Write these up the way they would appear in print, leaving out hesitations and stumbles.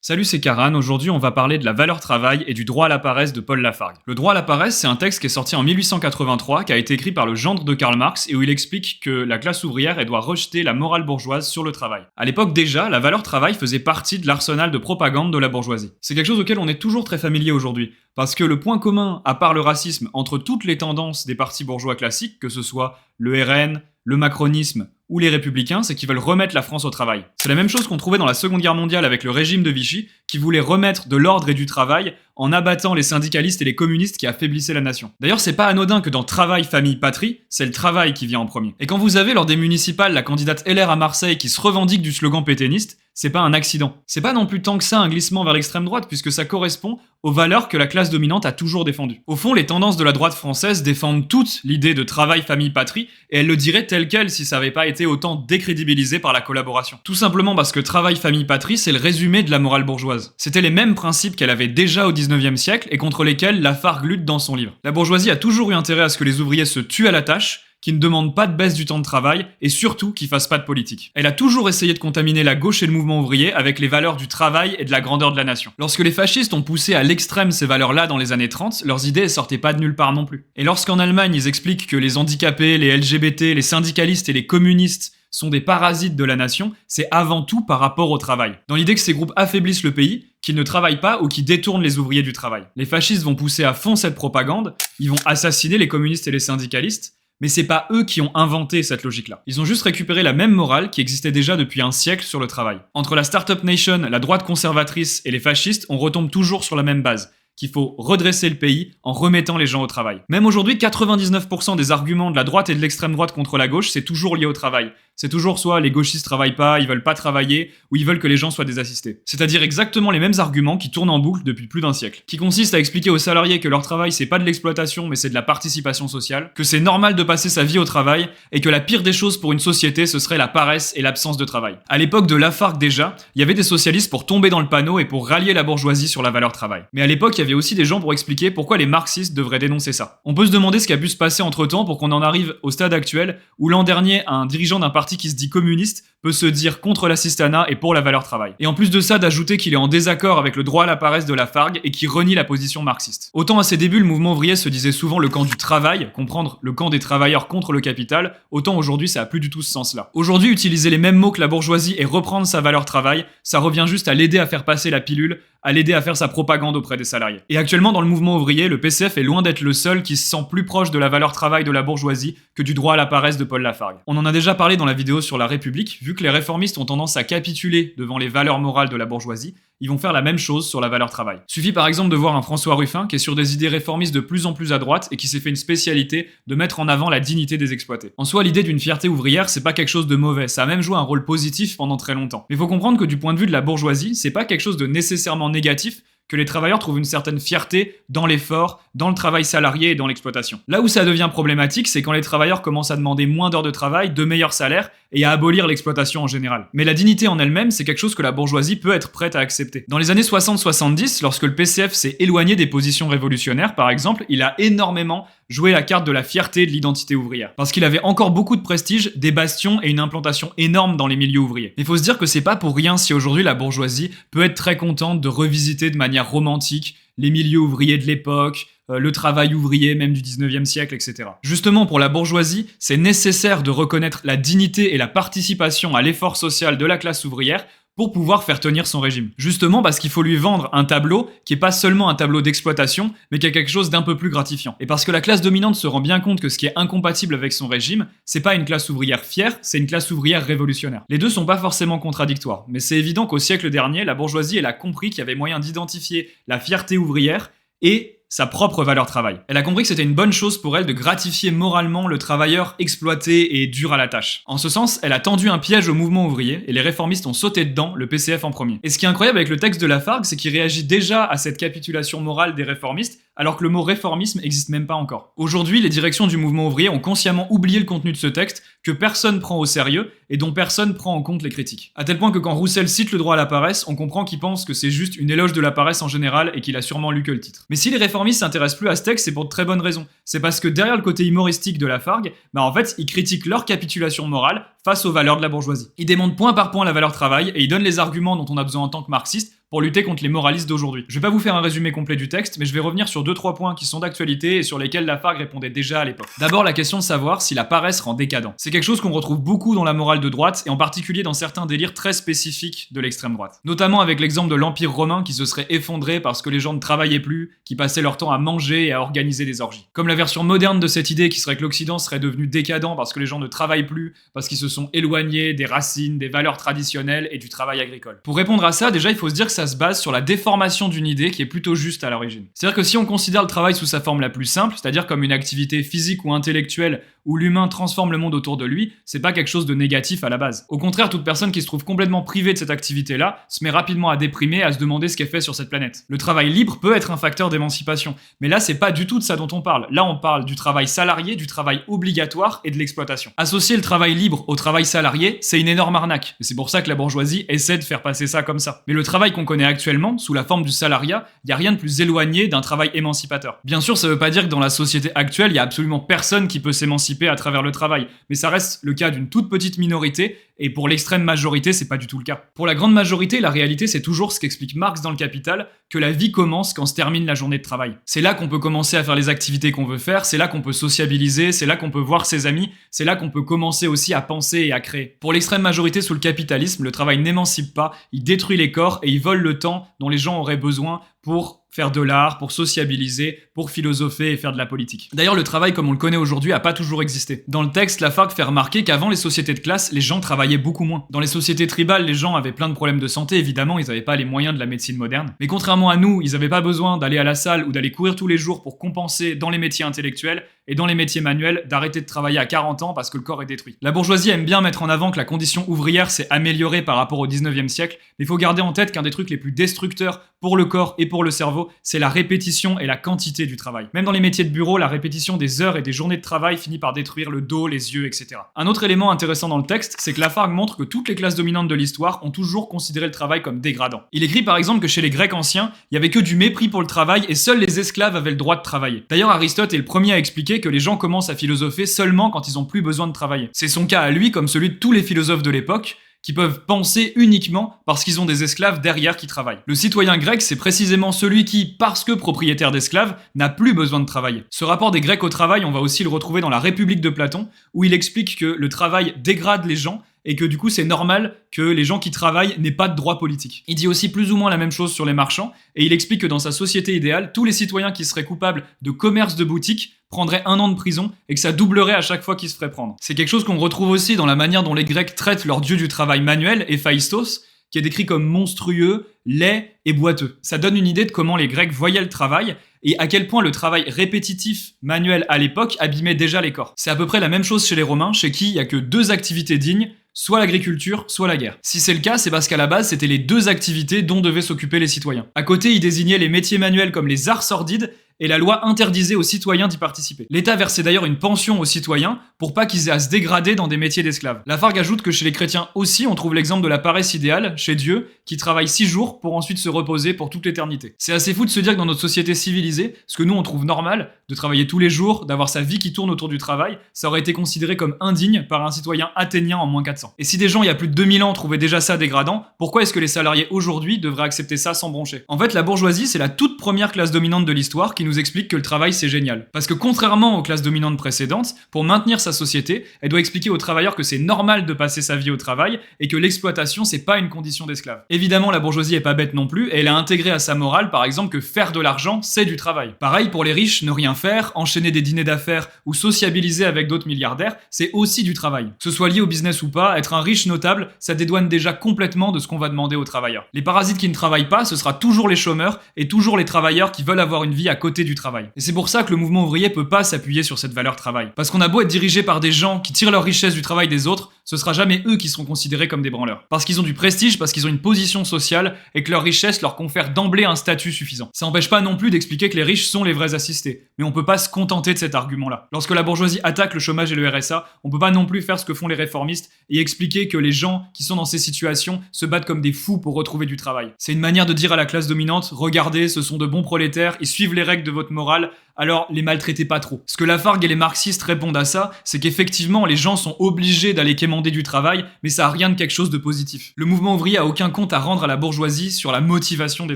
Salut, c'est Karan. Aujourd'hui, on va parler de la valeur travail et du droit à la paresse de Paul Lafargue. Le droit à la paresse, c'est un texte qui est sorti en 1883, qui a été écrit par le gendre de Karl Marx et où il explique que la classe ouvrière, elle doit rejeter la morale bourgeoise sur le travail. À l'époque déjà, la valeur travail faisait partie de l'arsenal de propagande de la bourgeoisie. C'est quelque chose auquel on est toujours très familier aujourd'hui, parce que le point commun, à part le racisme, entre toutes les tendances des partis bourgeois classiques, que ce soit le RN, le macronisme ou les républicains, c'est qu'ils veulent remettre la France au travail. C'est la même chose qu'on trouvait dans la Seconde Guerre mondiale avec le régime de Vichy, qui voulait remettre de l'ordre et du travail en abattant les syndicalistes et les communistes qui affaiblissaient la nation. D'ailleurs, c'est pas anodin que dans travail, famille, patrie, c'est le travail qui vient en premier. Et quand vous avez lors des municipales la candidate LR à Marseille qui se revendique du slogan pétainiste, c'est pas un accident. C'est pas non plus tant que ça un glissement vers l'extrême droite, puisque ça correspond aux valeurs que la classe dominante a toujours défendues. Au fond, les tendances de la droite française défendent toutes l'idée de travail, famille, patrie, et elles le diraient tel quel si ça avait pas été autant décrédibilisé par la collaboration. Tout simplement parce que travail, famille, patrie, c'est le résumé de la morale bourgeoise. C'était les mêmes principes qu'elle avait déjà au 19e siècle et contre lesquels Lafargue lutte dans son livre. La bourgeoisie a toujours eu intérêt à ce que les ouvriers se tuent à la tâche, qui ne demande pas de baisse du temps de travail et surtout qui fasse pas de politique. Elle a toujours essayé de contaminer la gauche et le mouvement ouvrier avec les valeurs du travail et de la grandeur de la nation. Lorsque les fascistes ont poussé à l'extrême ces valeurs-là dans les années 30, leurs idées ne sortaient pas de nulle part non plus. Et lorsqu'en Allemagne ils expliquent que les handicapés, les LGBT, les syndicalistes et les communistes sont des parasites de la nation, c'est avant tout par rapport au travail. Dans l'idée que ces groupes affaiblissent le pays, qu'ils ne travaillent pas ou qu'ils détournent les ouvriers du travail. Les fascistes vont pousser à fond cette propagande, ils vont assassiner les communistes et les syndicalistes, mais c'est pas eux qui ont inventé cette logique-là. Ils ont juste récupéré la même morale qui existait déjà depuis un siècle sur le travail. Entre la Startup Nation, la droite conservatrice et les fascistes, on retombe toujours sur la même base, qu'il faut redresser le pays en remettant les gens au travail. Même aujourd'hui, 99% des arguments de la droite et de l'extrême droite contre la gauche, c'est toujours lié au travail. C'est toujours soit les gauchistes travaillent pas, ils veulent pas travailler, ou ils veulent que les gens soient désassistés. C'est-à-dire exactement les mêmes arguments qui tournent en boucle depuis plus d'un siècle. Qui consistent à expliquer aux salariés que leur travail c'est pas de l'exploitation mais c'est de la participation sociale, que c'est normal de passer sa vie au travail, et que la pire des choses pour une société ce serait la paresse et l'absence de travail. À l'époque de Lafargue déjà, il y avait des socialistes pour tomber dans le panneau et pour rallier la bourgeoisie sur la valeur travail. Mais à l'époque, il y avait aussi des gens pour expliquer pourquoi les marxistes devraient dénoncer ça. On peut se demander ce qui a pu se passer entre temps pour qu'on en arrive au stade actuel où l'an dernier, un dirigeant d'un parti qui se dit communiste peut se dire contre l'assistanat et pour la valeur travail. Et en plus de ça, d'ajouter qu'il est en désaccord avec le droit à la paresse de Lafargue et qui renie la position marxiste. Autant à ses débuts, le mouvement ouvrier se disait souvent le camp du travail, comprendre le camp des travailleurs contre le capital, autant aujourd'hui ça a plus du tout ce sens-là. Aujourd'hui, utiliser les mêmes mots que la bourgeoisie et reprendre sa valeur travail, ça revient juste à l'aider à faire passer la pilule, à l'aider à faire sa propagande auprès des salariés. Et actuellement, dans le mouvement ouvrier, le PCF est loin d'être le seul qui se sent plus proche de la valeur travail de la bourgeoisie que du droit à la paresse de Paul Lafargue. On en a déjà parlé dans la vidéo sur la République, vu que les réformistes ont tendance à capituler devant les valeurs morales de la bourgeoisie, ils vont faire la même chose sur la valeur travail. Suffit par exemple de voir un François Ruffin qui est sur des idées réformistes de plus en plus à droite et qui s'est fait une spécialité de mettre en avant la dignité des exploités. En soi, l'idée d'une fierté ouvrière, c'est pas quelque chose de mauvais, ça a même joué un rôle positif pendant très longtemps. Mais faut comprendre que du point de vue de la bourgeoisie, c'est pas quelque chose de nécessairement négatif que les travailleurs trouvent une certaine fierté dans l'effort, dans le travail salarié et dans l'exploitation. Là où ça devient problématique, c'est quand les travailleurs commencent à demander moins d'heures de travail, de meilleurs salaires et à abolir l'exploitation en général. Mais la dignité en elle-même, c'est quelque chose que la bourgeoisie peut être prête à accepter. Dans les années 60-70, lorsque le PCF s'est éloigné des positions révolutionnaires, par exemple, il a énormément joué la carte de la fierté de l'identité ouvrière. Parce qu'il avait encore beaucoup de prestige, des bastions et une implantation énorme dans les milieux ouvriers. Il faut se dire que c'est pas pour rien si aujourd'hui la bourgeoisie peut être très contente de revisiter de manière romantique les milieux ouvriers de l'époque, le travail ouvrier même du 19e siècle, etc. Justement, pour la bourgeoisie, c'est nécessaire de reconnaître la dignité et la participation à l'effort social de la classe ouvrière pour pouvoir faire tenir son régime. Justement parce qu'il faut lui vendre un tableau qui est pas seulement un tableau d'exploitation, mais qui a quelque chose d'un peu plus gratifiant. Et parce que la classe dominante se rend bien compte que ce qui est incompatible avec son régime, c'est pas une classe ouvrière fière, c'est une classe ouvrière révolutionnaire. Les deux sont pas forcément contradictoires, mais c'est évident qu'au siècle dernier, la bourgeoisie, elle a compris qu'il y avait moyen d'identifier la fierté ouvrière et sa propre valeur travail. Elle a compris que c'était une bonne chose pour elle de gratifier moralement le travailleur exploité et dur à la tâche. En ce sens, elle a tendu un piège au mouvement ouvrier et les réformistes ont sauté dedans, le PCF en premier. Et ce qui est incroyable avec le texte de Lafargue, c'est qu'il réagit déjà à cette capitulation morale des réformistes, alors que le mot réformisme n'existe même pas encore. Aujourd'hui, les directions du mouvement ouvrier ont consciemment oublié le contenu de ce texte, que personne prend au sérieux et dont personne prend en compte les critiques. À tel point que quand Roussel cite le droit à la paresse, on comprend qu'il pense que c'est juste une éloge de la paresse en général et qu'il a sûrement lu que le titre. Mais si les réformistes s'intéressent plus à ce texte, c'est pour de très bonnes raisons. C'est parce que derrière le côté humoristique de Lafargue, en fait, ils critiquent leur capitulation morale face aux valeurs de la bourgeoisie. Il démontre point par point la valeur travail et il donne les arguments dont on a besoin en tant que marxiste pour lutter contre les moralistes d'aujourd'hui. Je vais pas vous faire un résumé complet du texte, mais je vais revenir sur 2-3 points qui sont d'actualité et sur lesquels Lafargue répondait déjà à l'époque. D'abord, la question de savoir si la paresse rend décadent. C'est quelque chose qu'on retrouve beaucoup dans la morale de droite, et en particulier dans certains délires très spécifiques de l'extrême droite. Notamment avec l'exemple de l'Empire romain qui se serait effondré parce que les gens ne travaillaient plus, qui passaient leur temps à manger et à organiser des orgies. Comme la version moderne de cette idée qui serait que l'Occident serait devenu décadent parce que les gens ne travaillent plus, parce qu'ils se sont éloignés des racines, des valeurs traditionnelles et du travail agricole. Pour répondre à ça, déjà il faut se dire que ça se base sur la déformation d'une idée qui est plutôt juste à l'origine. C'est-à-dire que si on considère le travail sous sa forme la plus simple, c'est-à-dire comme une activité physique ou intellectuelle où l'humain transforme le monde autour de lui, c'est pas quelque chose de négatif à la base. Au contraire, toute personne qui se trouve complètement privée de cette activité-là se met rapidement à déprimer, à se demander ce qu'elle fait sur cette planète. Le travail libre peut être un facteur d'émancipation, mais là c'est pas du tout de ça dont on parle. Là on parle du travail salarié, du travail obligatoire et de l'exploitation. Associer le travail libre au travail salarié, c'est une énorme arnaque. Et c'est pour ça que la bourgeoisie essaie de faire passer ça comme ça. Mais le travail qu'on connaît actuellement, sous la forme du salariat, y a rien de plus éloigné d'un travail émancipateur. Bien sûr, ça veut pas dire que dans la société actuelle, y a absolument personne qui peut s'émanciper à travers le travail, mais ça reste le cas d'une toute petite minorité, et pour l'extrême majorité, c'est pas du tout le cas. Pour la grande majorité, la réalité, c'est toujours ce qu'explique Marx dans Le Capital, que la vie commence quand se termine la journée de travail. C'est là qu'on peut commencer à faire les activités qu'on veut faire, c'est là qu'on peut sociabiliser, c'est là qu'on peut voir ses amis, c'est là qu'on peut commencer aussi à penser et à créer. Pour l'extrême majorité sous le capitalisme, le travail n'émancipe pas, il détruit les corps et il vole le temps dont les gens auraient besoin pour faire de l'art, pour sociabiliser, pour philosopher et faire de la politique. D'ailleurs, le travail comme on le connaît aujourd'hui a pas toujours existé. Dans le texte, Lafargue fait remarquer qu'avant les sociétés de classe, les gens travaillaient beaucoup moins. Dans les sociétés tribales, les gens avaient plein de problèmes de santé, évidemment, ils n'avaient pas les moyens de la médecine moderne. Mais contrairement à nous, ils n'avaient pas besoin d'aller à la salle ou d'aller courir tous les jours pour compenser dans les métiers intellectuels et dans les métiers manuels d'arrêter de travailler à 40 ans parce que le corps est détruit. La bourgeoisie aime bien mettre en avant que la condition ouvrière s'est améliorée par rapport au 19e siècle, mais il faut garder en tête qu'un des trucs les plus destructeurs pour le corps et pour le cerveau, c'est la répétition et la quantité du travail. Même dans les métiers de bureau, la répétition des heures et des journées de travail finit par détruire le dos, les yeux, etc. Un autre élément intéressant dans le texte, c'est que Lafargue montre que toutes les classes dominantes de l'histoire ont toujours considéré le travail comme dégradant. Il écrit par exemple que chez les Grecs anciens, il y avait que du mépris pour le travail et seuls les esclaves avaient le droit de travailler. D'ailleurs, Aristote est le premier à expliquer que les gens commencent à philosopher seulement quand ils ont plus besoin de travailler. C'est son cas à lui, comme celui de tous les philosophes de l'époque, qui peuvent penser uniquement parce qu'ils ont des esclaves derrière qui travaillent. Le citoyen grec, c'est précisément celui qui, parce que propriétaire d'esclaves, n'a plus besoin de travailler. Ce rapport des Grecs au travail, on va aussi le retrouver dans la République de Platon, où il explique que le travail dégrade les gens et que du coup c'est normal que les gens qui travaillent n'aient pas de droits politiques. Il dit aussi plus ou moins la même chose sur les marchands, et il explique que dans sa société idéale, tous les citoyens qui seraient coupables de commerce de boutique prendraient 1 an de prison et que ça doublerait à chaque fois qu'ils se feraient prendre. C'est quelque chose qu'on retrouve aussi dans la manière dont les Grecs traitent leur dieu du travail manuel, Héphaïstos, qui est décrit comme monstrueux, laid et boiteux. Ça donne une idée de comment les Grecs voyaient le travail et à quel point le travail répétitif manuel à l'époque abîmait déjà les corps. C'est à peu près la même chose chez les Romains, chez qui il n'y a que 2 activités dignes, soit l'agriculture, soit la guerre. Si c'est le cas, c'est parce qu'à la base, c'était les 2 activités dont devaient s'occuper les citoyens. À côté, ils désignaient les métiers manuels comme les arts sordides, et la loi interdisait aux citoyens d'y participer. L'État versait d'ailleurs une pension aux citoyens pour pas qu'ils aient à se dégrader dans des métiers d'esclaves. Lafargue ajoute que chez les chrétiens aussi, on trouve l'exemple de la paresse idéale, chez Dieu, qui travaille 6 jours pour ensuite se reposer pour toute l'éternité. C'est assez fou de se dire que dans notre société civilisée, ce que nous on trouve normal, de travailler tous les jours, d'avoir sa vie qui tourne autour du travail, ça aurait été considéré comme indigne par un citoyen athénien en moins 400. Et si des gens il y a plus de 2000 ans trouvaient déjà ça dégradant, pourquoi est-ce que les salariés aujourd'hui devraient accepter ça sans broncher? En fait, la bourgeoisie, c'est la toute première classe dominante de l'histoire qui nous explique que le travail c'est génial. Parce que contrairement aux classes dominantes précédentes, pour maintenir sa société, elle doit expliquer aux travailleurs que c'est normal de passer sa vie au travail et que l'exploitation c'est pas une condition d'esclave. Évidemment, la bourgeoisie est pas bête non plus et elle a intégré à sa morale par exemple que faire de l'argent c'est du travail. Pareil pour les riches, ne rien faire, enchaîner des dîners d'affaires ou sociabiliser avec d'autres milliardaires, c'est aussi du travail. Que ce soit lié au business ou pas, être un riche notable, ça dédouane déjà complètement de ce qu'on va demander aux travailleurs. Les parasites qui ne travaillent pas, ce sera toujours les chômeurs et toujours les travailleurs qui veulent avoir une vie à côté du travail. Et c'est pour ça que le mouvement ouvrier peut pas s'appuyer sur cette valeur travail. Parce qu'on a beau être dirigé par des gens qui tirent leur richesse du travail des autres, ce sera jamais eux qui seront considérés comme des branleurs. Parce qu'ils ont du prestige, parce qu'ils ont une position sociale et que leur richesse leur confère d'emblée un statut suffisant. Ça n'empêche pas non plus d'expliquer que les riches sont les vrais assistés. Mais on peut pas se contenter de cet argument-là. Lorsque la bourgeoisie attaque le chômage et le RSA, on peut pas non plus faire ce que font les réformistes et expliquer que les gens qui sont dans ces situations se battent comme des fous pour retrouver du travail. C'est une manière de dire à la classe dominante, regardez, ce sont de bons prolétaires, ils suivent les règles de votre morale, alors les maltraitez pas trop. Ce que Lafargue et les marxistes répondent à ça, c'est qu'effectivement les gens sont obligés d'aller quémander du travail, mais ça a rien de quelque chose de positif. Le mouvement ouvrier a aucun compte à rendre à la bourgeoisie sur la motivation des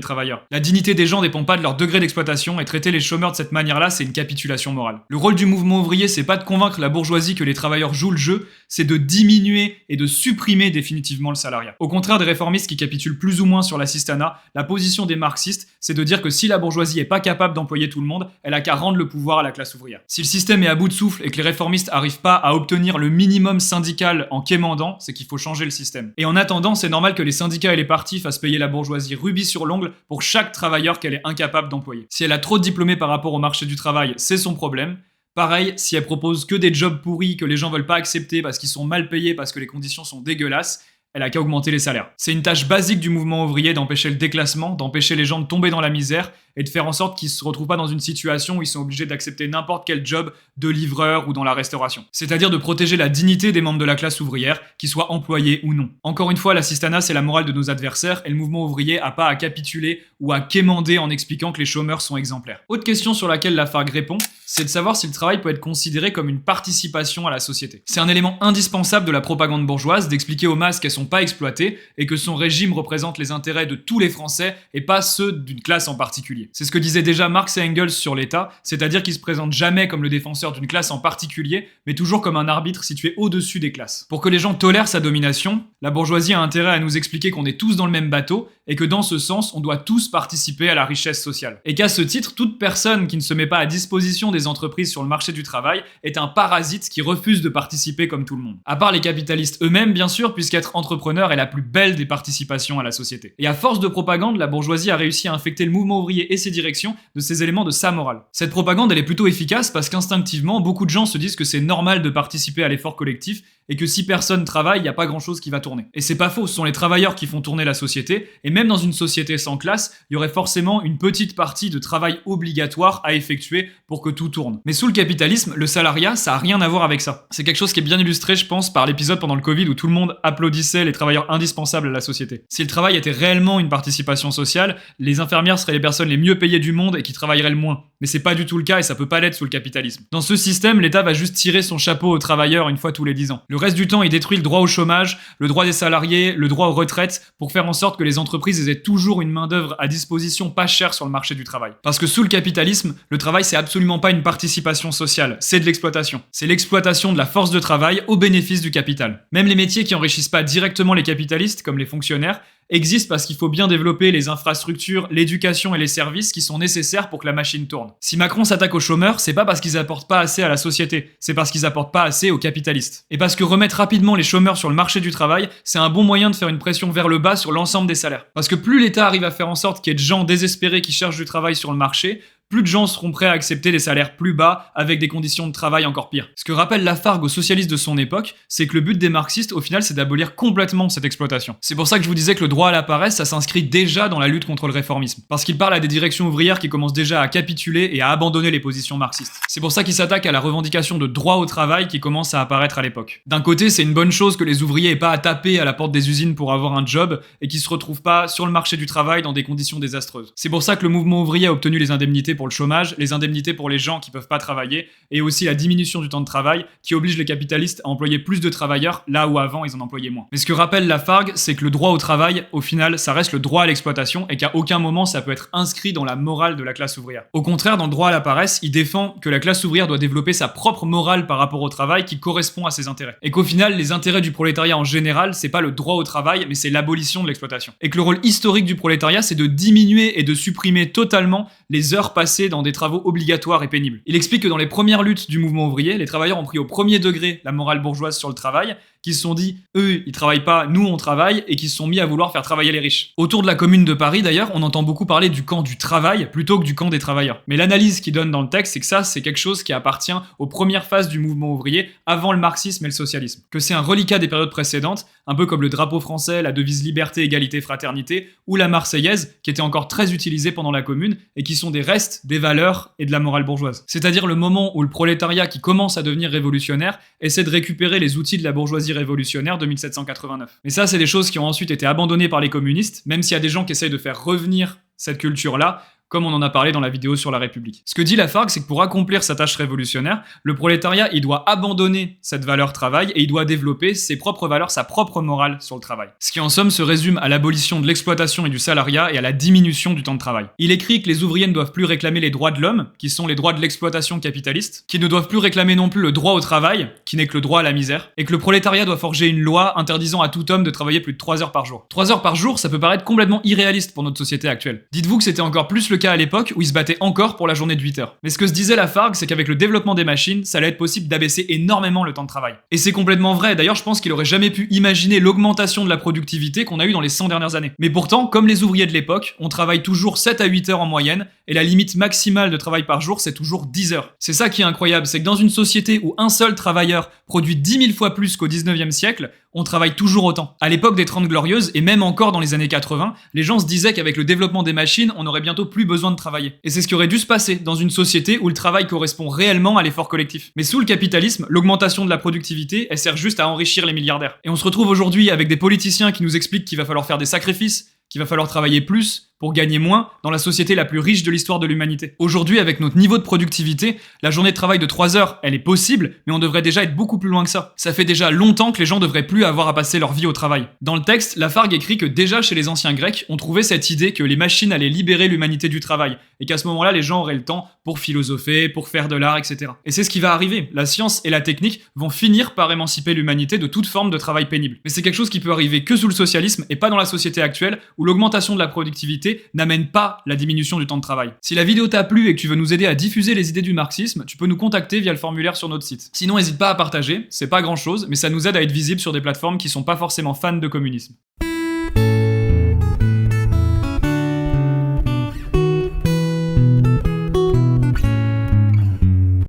travailleurs. La dignité des gens dépend pas de leur degré d'exploitation, et traiter les chômeurs de cette manière-là, c'est une capitulation morale. Le rôle du mouvement ouvrier, c'est pas de convaincre la bourgeoisie que les travailleurs jouent le jeu, c'est de diminuer et de supprimer définitivement le salariat. Au contraire des réformistes qui capitulent plus ou moins sur l'assistanat, la position des marxistes, c'est de dire que si la bourgeoisie est pas capable d'employer tout le monde, elle a qu'à rendre le pouvoir à la classe ouvrière. Si le système est à bout de souffle et que les réformistes arrivent pas à obtenir le minimum syndical en quémandant, c'est qu'il faut changer le système. Et en attendant, c'est normal que les syndicats et les partis fassent payer la bourgeoisie rubis sur l'ongle pour chaque travailleur qu'elle est incapable d'employer. Si elle a trop de diplômés par rapport au marché du travail, c'est son problème. Pareil, si elle propose que des jobs pourris que les gens veulent pas accepter parce qu'ils sont mal payés, parce que les conditions sont dégueulasses, elle a qu'à augmenter les salaires. C'est une tâche basique du mouvement ouvrier d'empêcher le déclassement, d'empêcher les gens de tomber dans la misère et de faire en sorte qu'ils se retrouvent pas dans une situation où ils sont obligés d'accepter n'importe quel job de livreur ou dans la restauration. C'est-à-dire de protéger la dignité des membres de la classe ouvrière, qu'ils soient employés ou non. Encore une fois, l'assistanat, c'est la morale de nos adversaires et le mouvement ouvrier a pas à capituler ou à quémander en expliquant que les chômeurs sont exemplaires. Autre question sur laquelle Lafargue répond, c'est de savoir si le travail peut être considéré comme une participation à la société. C'est un élément indispensable de la propagande bourgeoise d'expliquer aux masses qu'elles sont pas exploitées et que son régime représente les intérêts de tous les Français et pas ceux d'une classe en particulier. C'est ce que disaient déjà Marx et Engels sur l'État, c'est-à-dire qu'il se présente jamais comme le défenseur d'une classe en particulier, mais toujours comme un arbitre situé au-dessus des classes. Pour que les gens tolèrent sa domination, la bourgeoisie a intérêt à nous expliquer qu'on est tous dans le même bateau et que dans ce sens, on doit tous participer à la richesse sociale. Et qu'à ce titre, toute personne qui ne se met pas à disposition des entreprises sur le marché du travail est un parasite qui refuse de participer comme tout le monde. À part les capitalistes eux-mêmes, bien sûr, puisqu'être entrepreneur est la plus belle des participations à la société. Et à force de propagande, la bourgeoisie a réussi à infecter le mouvement ouvrier et ses directions de ces éléments de sa morale. Cette propagande, elle est plutôt efficace parce qu'instinctivement, beaucoup de gens se disent que c'est normal de participer à l'effort collectif et que si personne travaille, il n'y a pas grand-chose qui va tourner. Et c'est pas faux, ce sont les travailleurs qui font tourner la société, et même dans une société sans classe, il y aurait forcément une petite partie de travail obligatoire à effectuer pour que tout tourne. Mais sous le capitalisme, le salariat, ça a rien à voir avec ça. C'est quelque chose qui est bien illustré, je pense, par l'épisode pendant le Covid où tout le monde applaudissait les travailleurs indispensables à la société. Si le travail était réellement une participation sociale, les infirmières seraient les personnes les mieux payées du monde et qui travailleraient le moins. Mais c'est pas du tout le cas et ça peut pas l'être sous le capitalisme. Dans ce système, l'État va juste tirer son chapeau aux travailleurs une fois tous les 10 ans. Le reste du temps, il détruit le droit au chômage, le droit des salariés, le droit aux retraites, pour faire en sorte que les entreprises aient toujours une main-d'œuvre à disposition pas chère sur le marché du travail. Parce que sous le capitalisme, le travail c'est absolument pas une participation sociale, c'est de l'exploitation. C'est l'exploitation de la force de travail au bénéfice du capital. Même les métiers qui enrichissent pas directement les capitalistes, comme les fonctionnaires, existent parce qu'il faut bien développer les infrastructures, l'éducation et les services qui sont nécessaires pour que la machine tourne. Si Macron s'attaque aux chômeurs, c'est pas parce qu'ils apportent pas assez à la société, c'est parce qu'ils apportent pas assez aux capitalistes. Et parce que remettre rapidement les chômeurs sur le marché du travail, c'est un bon moyen de faire une pression vers le bas sur l'ensemble des salaires. Parce que plus l'État arrive à faire en sorte qu'il y ait de gens désespérés qui cherchent du travail sur le marché, plus de gens seront prêts à accepter des salaires plus bas avec des conditions de travail encore pires. Ce que rappelle Lafargue aux socialistes de son époque, c'est que le but des marxistes, au final, c'est d'abolir complètement cette exploitation. C'est pour ça que je vous disais que le droit à la paresse, ça s'inscrit déjà dans la lutte contre le réformisme. Parce qu'il parle à des directions ouvrières qui commencent déjà à capituler et à abandonner les positions marxistes. C'est pour ça qu'il s'attaque à la revendication de droit au travail qui commence à apparaître à l'époque. D'un côté, c'est une bonne chose que les ouvriers aient pas à taper à la porte des usines pour avoir un job et qu'ils se retrouvent pas sur le marché du travail dans des conditions désastreuses. C'est pour ça que le mouvement ouvrier a obtenu les indemnités pour le chômage, les indemnités pour les gens qui peuvent pas travailler, et aussi la diminution du temps de travail qui oblige les capitalistes à employer plus de travailleurs là où avant ils en employaient moins. Mais ce que rappelle Lafargue, c'est que le droit au travail, au final, ça reste le droit à l'exploitation et qu'à aucun moment ça peut être inscrit dans la morale de la classe ouvrière. Au contraire, dans le droit à la paresse, il défend que la classe ouvrière doit développer sa propre morale par rapport au travail qui correspond à ses intérêts. Et qu'au final, les intérêts du prolétariat en général, c'est pas le droit au travail, mais c'est l'abolition de l'exploitation. Et que le rôle historique du prolétariat, c'est de diminuer et de supprimer totalement les heures passées dans des travaux obligatoires et pénibles. Il explique que dans les premières luttes du mouvement ouvrier, les travailleurs ont pris au premier degré la morale bourgeoise sur le travail, qui se sont dit, eux, ils travaillent pas, nous, on travaille, et qui se sont mis à vouloir faire travailler les riches. Autour de la Commune de Paris, d'ailleurs, on entend beaucoup parler du camp du travail plutôt que du camp des travailleurs. Mais l'analyse qu'il donne dans le texte, c'est que ça, c'est quelque chose qui appartient aux premières phases du mouvement ouvrier, avant le marxisme et le socialisme. Que c'est un reliquat des périodes précédentes, un peu comme le drapeau français, la devise liberté, égalité, fraternité, ou la Marseillaise, qui était encore très utilisée pendant la Commune, et qui sont des restes des valeurs et de la morale bourgeoise. C'est-à-dire le moment où le prolétariat qui commence à devenir révolutionnaire essaie de récupérer les outils de la bourgeoisie révolutionnaire de 1789. Mais ça, c'est des choses qui ont ensuite été abandonnées par les communistes, même s'il y a des gens qui essayent de faire revenir cette culture-là, comme on en a parlé dans la vidéo sur la République. Ce que dit Lafargue, c'est que pour accomplir sa tâche révolutionnaire, le prolétariat, il doit abandonner cette valeur travail et il doit développer ses propres valeurs, sa propre morale sur le travail. Ce qui en somme se résume à l'abolition de l'exploitation et du salariat et à la diminution du temps de travail. Il écrit que les ouvriers ne doivent plus réclamer les droits de l'homme, qui sont les droits de l'exploitation capitaliste, qu'ils ne doivent plus réclamer non plus le droit au travail, qui n'est que le droit à la misère, et que le prolétariat doit forger une loi interdisant à tout homme de travailler plus de 3 heures par jour. 3 heures par jour, ça peut paraître complètement irréaliste pour notre société actuelle. Dites-vous que c'était encore plus le cas à l'époque où ils se battaient encore pour la journée de 8 heures. Mais ce que se disait Lafargue, c'est qu'avec le développement des machines, ça allait être possible d'abaisser énormément le temps de travail. Et c'est complètement vrai, d'ailleurs je pense qu'il aurait jamais pu imaginer l'augmentation de la productivité qu'on a eu dans les 100 dernières années. Mais pourtant, comme les ouvriers de l'époque, on travaille toujours 7 à 8 heures en moyenne, et la limite maximale de travail par jour, c'est toujours 10 heures. C'est ça qui est incroyable, c'est que dans une société où un seul travailleur produit 10 000 fois plus qu'au 19e siècle, on travaille toujours autant. À l'époque des 30 Glorieuses, et même encore dans les années 80, les gens se disaient qu'avec le développement des machines, on aurait bientôt plus besoin de travailler. Et c'est ce qui aurait dû se passer dans une société où le travail correspond réellement à l'effort collectif. Mais sous le capitalisme, l'augmentation de la productivité, elle sert juste à enrichir les milliardaires. Et on se retrouve aujourd'hui avec des politiciens qui nous expliquent qu'il va falloir faire des sacrifices, qu'il va falloir travailler plus pour gagner moins dans la société la plus riche de l'histoire de l'humanité. Aujourd'hui, avec notre niveau de productivité, la journée de travail de 3 heures, elle est possible, mais on devrait déjà être beaucoup plus loin que ça. Ça fait déjà longtemps que les gens devraient plus avoir à passer leur vie au travail. Dans le texte, Lafargue écrit que déjà chez les anciens Grecs, on trouvait cette idée que les machines allaient libérer l'humanité du travail, et qu'à ce moment-là, les gens auraient le temps pour philosopher, pour faire de l'art, etc. Et c'est ce qui va arriver. La science et la technique vont finir par émanciper l'humanité de toute forme de travail pénible. Mais c'est quelque chose qui peut arriver que sous le socialisme et pas dans la société actuelle où l'augmentation de la productivité n'amène pas la diminution du temps de travail. Si la vidéo t'a plu et que tu veux nous aider à diffuser les idées du marxisme, tu peux nous contacter via le formulaire sur notre site. Sinon, n'hésite pas à partager, c'est pas grand chose, mais ça nous aide à être visible sur des plateformes qui sont pas forcément fans de communisme.